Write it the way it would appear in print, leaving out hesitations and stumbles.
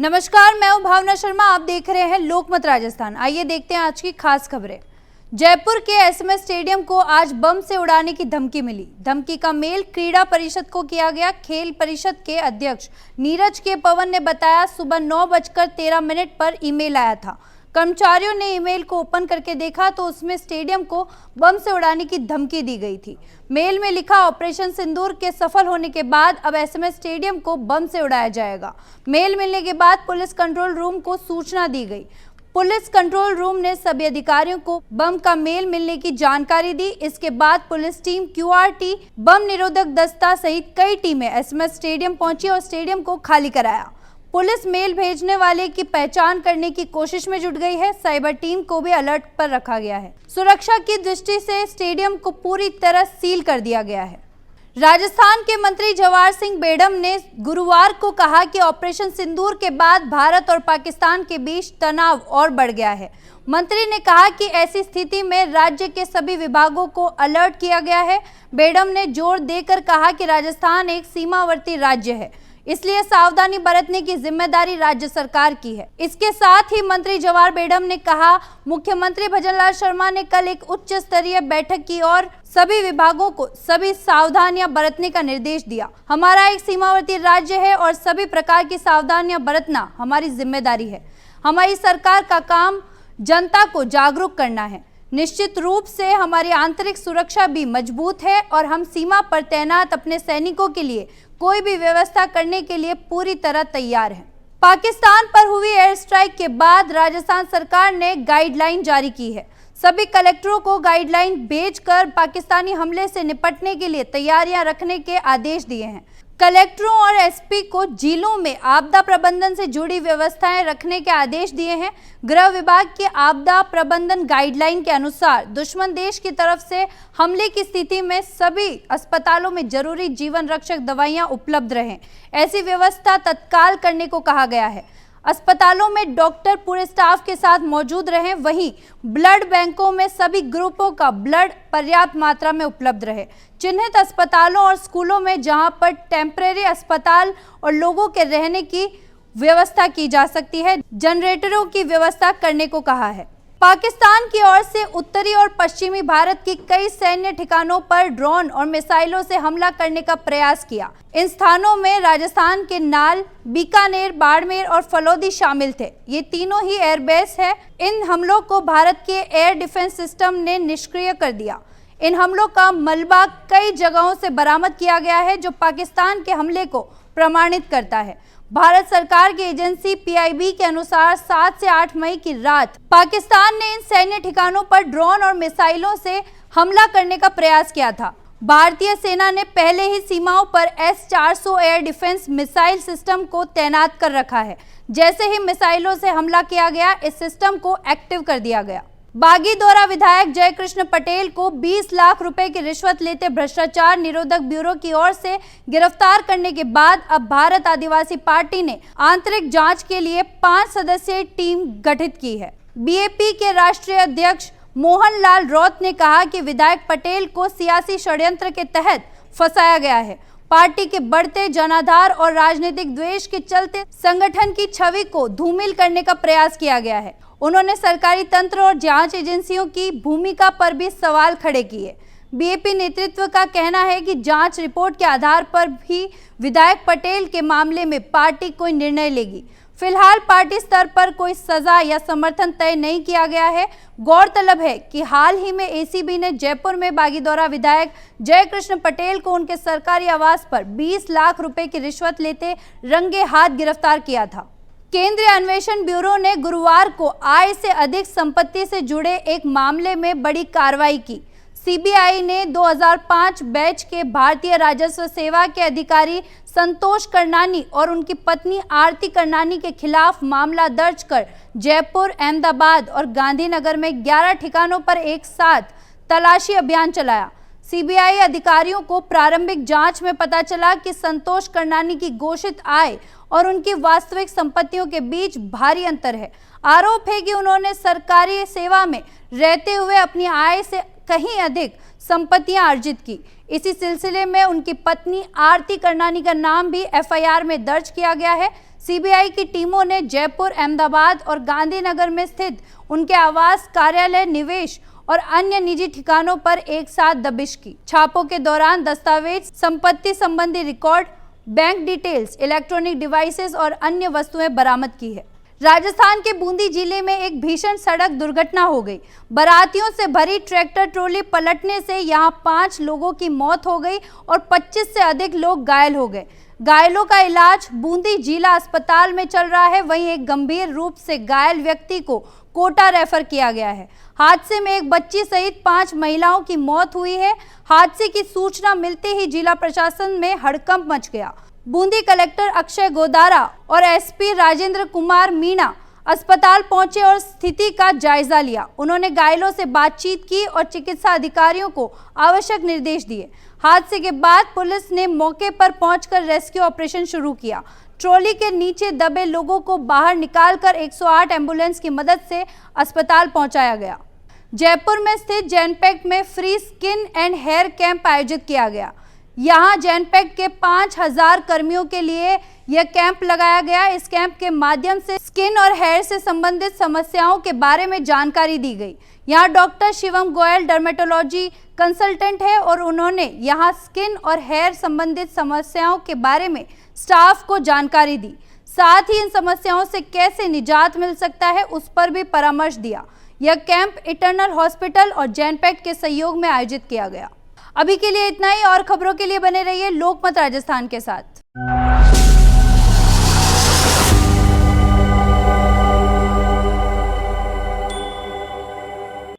नमस्कार, मैं हूं भावना शर्मा। आप देख रहे हैं लोकमत राजस्थान। आइए देखते हैं आज की खास खबरें। जयपुर के एसएमएस स्टेडियम को आज बम से उड़ाने की धमकी मिली। धमकी का मेल क्रीड़ा परिषद को किया गया। खेल परिषद के अध्यक्ष नीरज के पवन ने बताया, सुबह 9:13 पर ईमेल आया था। कर्मचारियों ने ईमेल को ओपन करके देखा तो उसमें स्टेडियम को बम से उड़ाने की धमकी दी गई थी। मेल में लिखा, ऑपरेशन सिंदूर के सफल होने के बाद अब एसएमएस स्टेडियम को बम से उड़ाया जाएगा। मेल मिलने के बाद पुलिस कंट्रोल रूम को सूचना दी गई। पुलिस कंट्रोल रूम ने सभी अधिकारियों को बम का मेल मिलने की जानकारी दी। इसके बाद पुलिस टीम QRT, बम निरोधक दस्ता सहित कई टीमें एसएमएस स्टेडियम पहुंची और स्टेडियम को खाली कराया। पुलिस मेल भेजने वाले की पहचान करने की कोशिश में जुट गई है। साइबर टीम को भी अलर्ट पर रखा गया है। सुरक्षा की दृष्टि से स्टेडियम को पूरी तरह सील कर दिया गया है। राजस्थान के मंत्री जवाहर सिंह बेडम ने गुरुवार को कहा कि ऑपरेशन सिंदूर के बाद भारत और पाकिस्तान के बीच तनाव और बढ़ गया है। मंत्री ने कहा कि ऐसी स्थिति में राज्य के सभी विभागों को अलर्ट किया गया है। बेडम ने जोर देकर कहा कि राजस्थान एक सीमावर्ती राज्य है, इसलिए सावधानी बरतने की जिम्मेदारी राज्य सरकार की है। इसके साथ ही मंत्री जवाहर बेडम ने कहा, मुख्यमंत्री भजनलाल शर्मा ने कल एक उच्च स्तरीय बैठक की और सभी विभागों को सभी सावधानियां बरतने का निर्देश दिया। हमारा एक सीमावर्ती राज्य है और सभी प्रकार की सावधानियां बरतना हमारी जिम्मेदारी है। हमारी सरकार का काम जनता को जागरूक करना है। निश्चित रूप से हमारी आंतरिक सुरक्षा भी मजबूत है और हम सीमा पर तैनात अपने सैनिकों के लिए कोई भी व्यवस्था करने के लिए पूरी तरह तैयार हैं। पाकिस्तान पर हुई एयर स्ट्राइक के बाद राजस्थान सरकार ने गाइडलाइन जारी की है। सभी कलेक्टरों को गाइडलाइन भेजकर पाकिस्तानी हमले से निपटने के लिए तैयारियां रखने के आदेश दिए हैं। कलेक्टरों और SP को जिलों में आपदा प्रबंधन से जुड़ी व्यवस्थाएं रखने के आदेश दिए हैं। गृह विभाग की आपदा प्रबंधन गाइडलाइन के अनुसार दुश्मन देश की तरफ से हमले की स्थिति में सभी अस्पतालों में जरूरी जीवन रक्षक दवाइयां उपलब्ध रहें, ऐसी व्यवस्था तत्काल करने को कहा गया है। अस्पतालों में डॉक्टर पूरे स्टाफ के साथ मौजूद रहें। वहीं ब्लड बैंकों में सभी ग्रुपों का ब्लड पर्याप्त मात्रा में उपलब्ध रहे। चिन्हित अस्पतालों और स्कूलों में जहां पर टेम्परेरी अस्पताल और लोगों के रहने की व्यवस्था की जा सकती है, जनरेटरों की व्यवस्था करने को कहा है। पाकिस्तान की ओर से उत्तरी और पश्चिमी भारत की कई सैन्य ठिकानों पर ड्रोन और मिसाइलों से हमला करने का प्रयास किया। इन स्थानों में राजस्थान के नाल, बीकानेर, बाड़मेर और फलौदी शामिल थे। ये तीनों ही एयरबेस है। इन हमलों को भारत के एयर डिफेंस सिस्टम ने निष्क्रिय कर दिया। इन हमलों का मलबा कई जगहों से बरामद किया गया है, जो पाकिस्तान के हमले को प्रमाणित करता है। भारत सरकार की एजेंसी PIB के अनुसार 7 से 8 मई की रात पाकिस्तान ने इन सैन्य ठिकानों पर ड्रोन और मिसाइलों से हमला करने का प्रयास किया था। भारतीय सेना ने पहले ही सीमाओं पर S-400 air defence missile system को तैनात कर रखा है। जैसे ही मिसाइलों से हमला किया गया, इस सिस्टम को एक्टिव कर दिया गया। बागीदोरा विधायक जयकृष्ण पटेल को 20 लाख रुपए की रिश्वत लेते भ्रष्टाचार निरोधक ब्यूरो की ओर से गिरफ्तार करने के बाद अब भारत आदिवासी पार्टी ने आंतरिक जांच के लिए 5 सदस्यीय टीम गठित की है। BAP के राष्ट्रीय अध्यक्ष मोहन लाल रौत ने कहा कि विधायक पटेल को सियासी षड्यंत्र के तहत फंसाया गया है। पार्टी के बढ़ते जनाधार और राजनीतिक द्वेष के चलते संगठन की छवि को धूमिल करने का प्रयास किया गया है। उन्होंने सरकारी तंत्र और जांच एजेंसियों की भूमिका पर भी सवाल खड़े किए। BAP नेतृत्व का कहना है कि जांच रिपोर्ट के आधार पर भी विधायक पटेल के मामले में पार्टी कोई निर्णय लेगी। फिलहाल पार्टी स्तर पर कोई सजा या समर्थन तय नहीं किया गया है। गौरतलब है कि हाल ही में ACB ने जयपुर में बागीदोरा विधायक जयकृष्ण पटेल को उनके सरकारी आवास पर 20 लाख रुपए की रिश्वत लेते रंगे हाथ गिरफ्तार किया था। केंद्रीय अन्वेषण ब्यूरो ने गुरुवार को आय से अधिक संपत्ति से जुड़े एक मामले में बड़ी कार्रवाई की। CBI ने 2005 बैच के भारतीय राजस्व सेवा के अधिकारी संतोष करनानी और उनकी पत्नी आरती करनानी के खिलाफ मामला दर्ज कर जयपुर, अहमदाबाद और गांधीनगर में 11 ठिकानों पर एक साथ तलाशी अभियान चलाया। CBI अधिकारियों को प्रारंभिक जांच में पता चला कि संतोष करनानी की घोषित आय और उनकी वास्तविक संपत्तियों के बीच भारी अंतर है। आरोप है कि उन्होंने सरकारी सेवा में रहते हुए अपनी आय से कहीं अधिक संपत्तियां अर्जित की। इसी सिलसिले में उनकी पत्नी आरती करनानी का नाम भी FIR में दर्ज किया गया है। सीबीआई की टीमों ने जयपुर, अहमदाबाद और गांधीनगर में स्थित उनके आवास, कार्यालय, निवेश और अन्य निजी ठिकानों पर एक साथ दबिश की। छापों के दौरान दस्तावेज, संपत्ति संबंधी record, bank details, electronic devices और अन्य वस्तुएं बरामद की है। राजस्थान के बूंदी जिले में एक भीषण सड़क दुर्घटना हो गई। बारातियों से भरी ट्रैक्टर ट्रॉली पलटने से यहां 5 लोगों की मौत हो गई और 25 से अधिक लोग घायल हो गए। घायलों का इलाज बूंदी जिला अस्पताल में चल रहा है। वहीं एक गंभीर रूप से घायल व्यक्ति को कोटा रेफर किया गया है। हादसे में एक बच्ची सहित 5 महिलाओं की मौत हुई है। हादसे की सूचना मिलते ही जिला प्रशासन में हड़कंप मच गया। बूंदी कलेक्टर अक्षय गोदारा और एसपी राजेंद्र कुमार मीणा अस्पताल पहुंचे और स्थिति का जायजा लिया। उन्होंने घायलों से बातचीत की और चिकित्सा अधिकारियों को आवश्यक निर्देश दिए। हादसे के बाद पुलिस ने मौके पर पहुंचकर रेस्क्यू ऑपरेशन शुरू किया। ट्रॉली के नीचे दबे लोगों को बाहर निकालकर 108 एम्बुलेंस की मदद से अस्पताल पहुंचाया गया। जयपुर में स्थित जैनपेक्ट में free skin and hair camp आयोजित किया गया। यहां जैनपेक्ट के 5000 कर्मियों के लिए यह कैंप लगाया गया। इस कैंप के माध्यम से स्किन और हेयर से संबंधित समस्याओं के बारे में जानकारी दी गई। यहां doctor Shivam Goyal dermatology consultant है और उन्होंने यहां स्किन और हेयर संबंधित समस्याओं के बारे में स्टाफ को जानकारी दी। साथ ही इन समस्याओं से कैसे निजात मिल सकता है उस पर भी परामर्श दिया। यह कैंप इटर्नल हॉस्पिटल और जैनपेक्ट के सहयोग में आयोजित किया गया। अभी के लिए इतना ही और खबरों के लिए बने रहिए लोकमत राजस्थान के साथ।